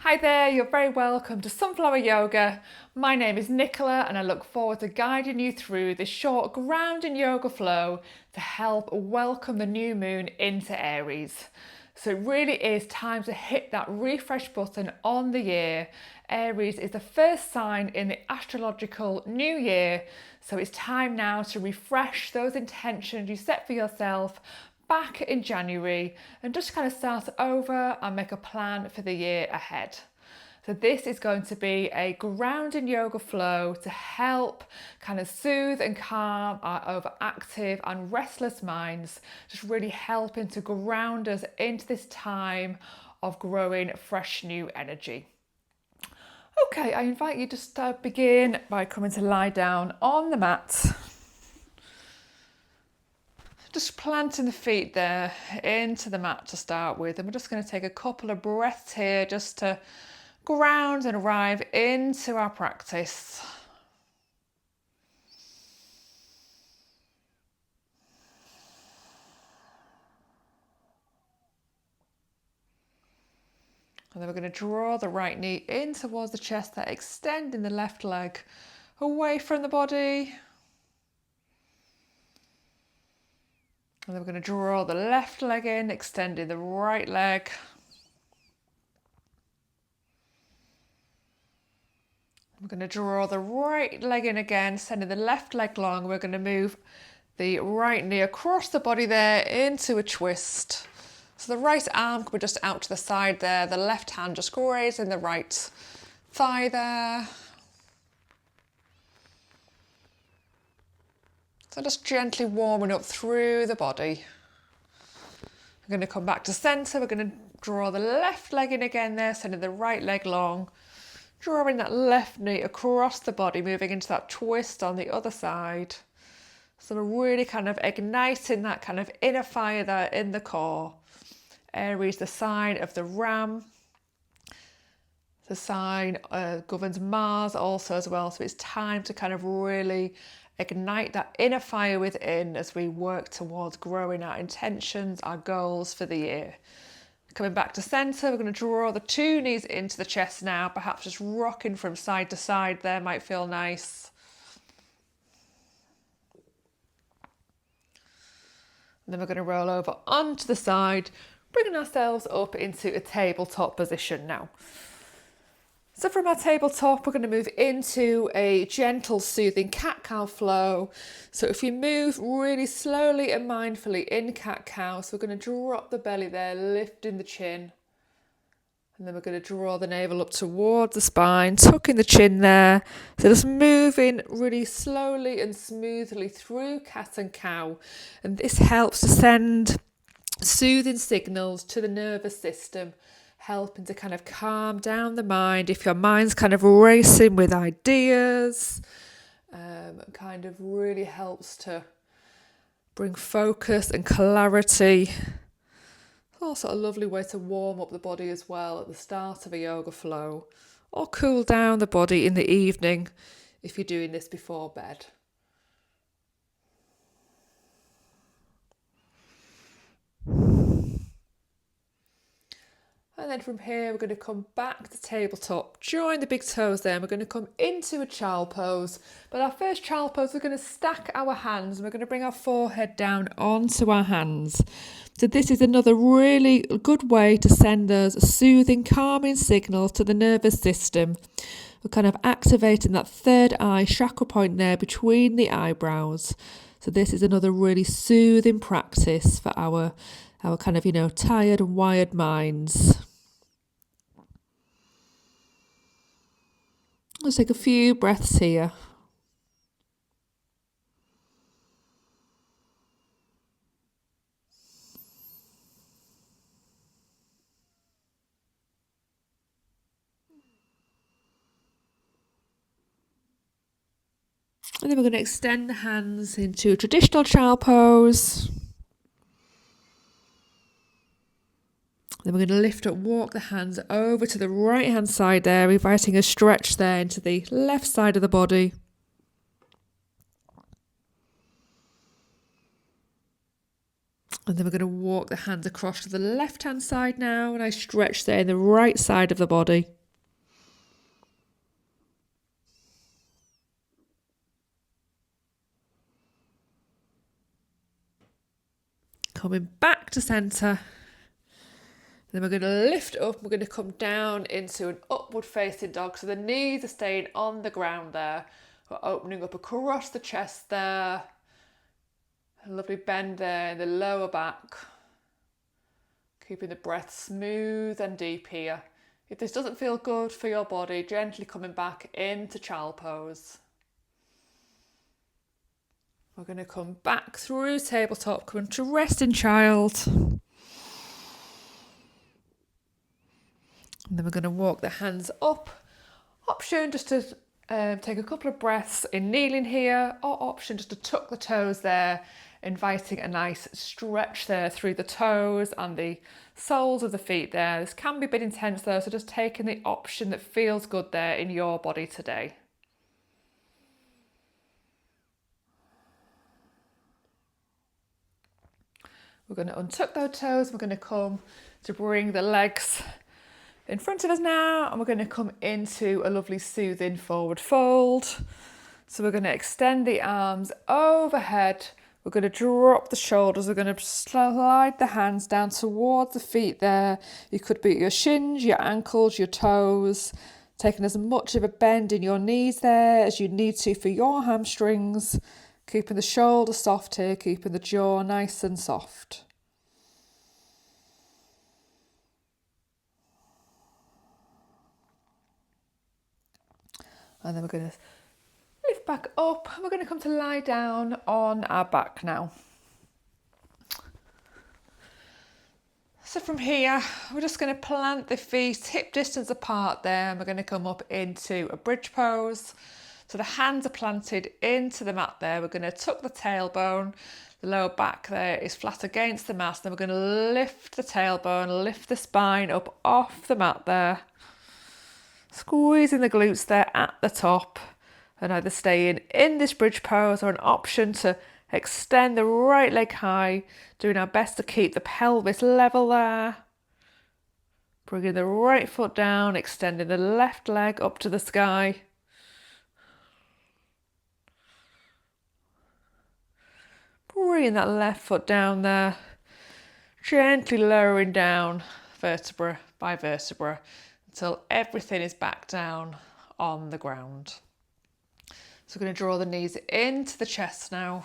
Hi there, you're very welcome to Sunflower Yoga. My name is Nicola and I look forward to guiding you through this short grounding yoga flow to help welcome the new moon into Aries. So it really is time to hit that refresh button on the year. Aries is the first sign in the astrological new year, so it's time now to refresh those intentions you set for yourself back in January and just kind of start over and make a plan for the year ahead. So this is going to be a grounding yoga flow to help kind of soothe and calm our overactive and restless minds, just really helping to ground us into this time of growing fresh new energy. Okay, I invite you just to begin by coming to lie down on the mat. Just planting the feet there into the mat to start with, and we're just going to take a couple of breaths here just to ground and arrive into our practice. And then we're going to draw the right knee in towards the chest there, extending the left leg away from the body. And then we're going to draw the left leg in, extending the right leg. We're going to draw the right leg in again, sending the left leg long. We're going to move the right knee across the body there into a twist. So the right arm can be just out to the side there, the left hand just grazing the right thigh there. So just gently warming up through the body. We're going to come back to centre. We're going to draw the left leg in again there, sending the right leg long. Drawing that left knee across the body, moving into that twist on the other side. So we're really kind of igniting that kind of inner fire there in the core. Aries, the sign of the ram. The sign governs Mars also as well. So it's time to kind of really ignite that inner fire within as we work towards growing our intentions, our goals for the year. Coming back to centre, we're going to draw the two knees into the chest now, perhaps just rocking from side to side there might feel nice. And then we're going to roll over onto the side, bringing ourselves up into a tabletop position now. So from our tabletop, we're going to move into a gentle, soothing cat-cow flow. So if you move really slowly and mindfully in cat-cow, so we're going to drop the belly there, lifting the chin. And then we're going to draw the navel up towards the spine, tucking the chin there. So just moving really slowly and smoothly through cat and cow. And this helps to send soothing signals to the nervous system, helping to kind of calm down the mind. If your mind's kind of racing with ideas, kind of really helps to bring focus and clarity. Also a lovely way to warm up the body as well at the start of a yoga flow, or cool down the body in the evening if you're doing this before bed. And then from here, we're going to come back to tabletop, join the big toes there, and we're going to come into a child pose. But our first child pose, we're going to stack our hands and we're going to bring our forehead down onto our hands. So this is another really good way to send those soothing, calming signals to the nervous system. We're kind of activating that third eye chakra point there between the eyebrows. So this is another really soothing practice for our kind of, tired and wired minds. Let's take a few breaths here. And then we're going to extend the hands into a traditional child pose. Then we're going to lift up, walk the hands over to the right hand side there, inviting a stretch there into the left side of the body. And then we're going to walk the hands across to the left-hand side now, and I stretch there in the right side of the body. Coming back to centre. Then we're going to lift up, we're going to come down into an upward facing dog. So the knees are staying on the ground there. We're opening up across the chest there. A lovely bend there in the lower back. Keeping the breath smooth and deep here. If this doesn't feel good for your body, gently coming back into child pose. We're going to come back through tabletop, come to resting child. And then we're going to walk the hands up. Option just to take a couple of breaths in kneeling here, or option just to tuck the toes there, inviting a nice stretch there through the toes and the soles of the feet there. This can be a bit intense though, so just taking the option that feels good there in your body today. We're going to untuck those toes. We're going to come to bring the legs in front of us now, and we're going to come into a lovely soothing forward fold. So we're going to extend the arms overhead. We're going to drop the shoulders. We're going to slide the hands down towards the feet there. You could be at your shins, your ankles, your toes, taking as much of a bend in your knees there as you need to for your hamstrings. Keeping the shoulders soft here, keeping the jaw nice and soft. And then we're going to lift back up. We're going to come to lie down on our back now. So from here, we're just going to plant the feet hip distance apart there, and we're going to come up into a bridge pose. So the hands are planted into the mat there. We're going to tuck the tailbone. The lower back there is flat against the mat. Then we're going to lift the tailbone, lift the spine up off the mat there. Squeezing the glutes there at the top. And either staying in this bridge pose or an option to extend the right leg high. Doing our best to keep the pelvis level there. Bringing the right foot down, extending the left leg up to the sky. Bringing that left foot down there, gently lowering down vertebra by vertebra until everything is back down on the ground. So we're going to draw the knees into the chest now.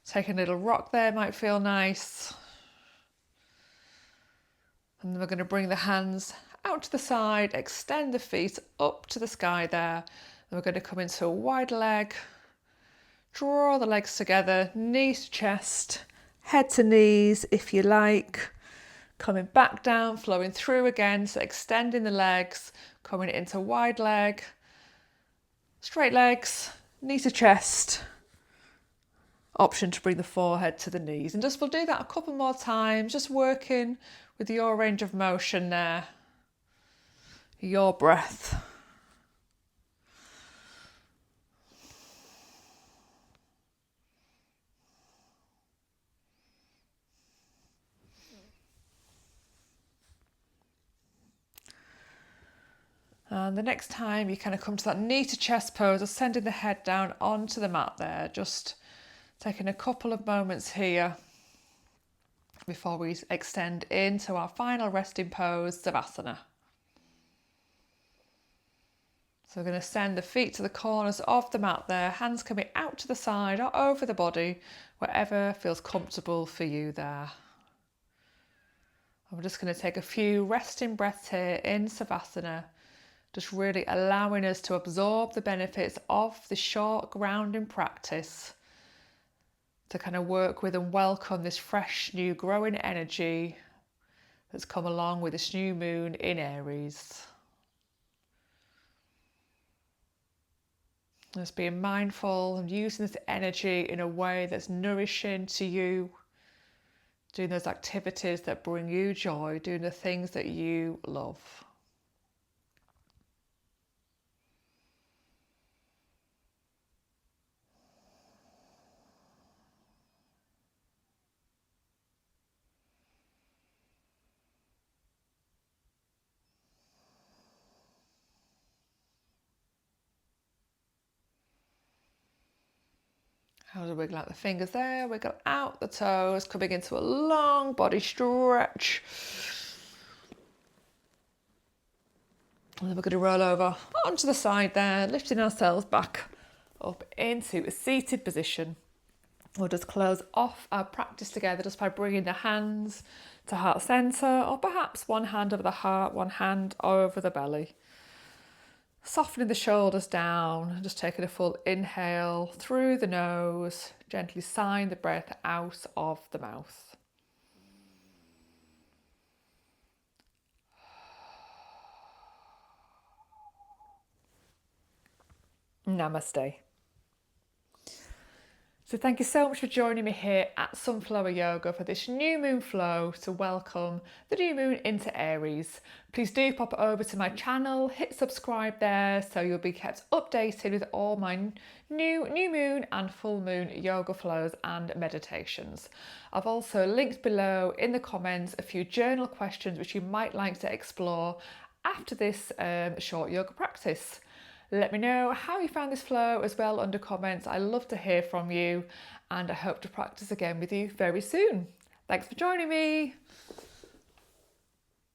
Taking a little rock there might feel nice. And then we're going to bring the hands out to the side, extend the feet up to the sky there. Then we're going to come into a wide leg. Draw the legs together, knees to chest, head to knees if you like. Coming back down, flowing through again, so extending the legs, coming into wide leg, straight legs, knee to chest. Option to bring the forehead to the knees. And just we'll do that a couple more times, just working with your range of motion there, your breath. And the next time you kind of come to that knee to chest pose or sending the head down onto the mat there, just taking a couple of moments here before we extend into our final resting pose, Savasana. So we're going to send the feet to the corners of the mat there, hands can be out to the side or over the body, wherever feels comfortable for you there. And we're just going to take a few resting breaths here in Savasana, just really allowing us to absorb the benefits of the short grounding practice, to kind of work with and welcome this fresh, new, growing energy that's come along with this new moon in Aries. Just being mindful and using this energy in a way that's nourishing to you, doing those activities that bring you joy, doing the things that you love. How do we wiggle out the fingers there? Wiggle out the toes, coming into a long body stretch. And then we're going to roll over onto the side there, lifting ourselves back up into a seated position. We'll just close off our practice together just by bringing the hands to heart centre, or perhaps one hand over the heart, one hand over the belly. Softening the shoulders down, just taking a full inhale through the nose, gently sighing the breath out of the mouth. Namaste. So thank you so much for joining me here at Sunflower Yoga for this new moon flow to welcome the new moon into Aries. Please do pop over to my channel, hit subscribe there so you'll be kept updated with all my new moon and full moon yoga flows and meditations. I've also linked below in the comments a few journal questions which you might like to explore after this short yoga practice. Let me know how you found this flow as well under comments. I love to hear from you, and I hope to practice again with you very soon. Thanks for joining me.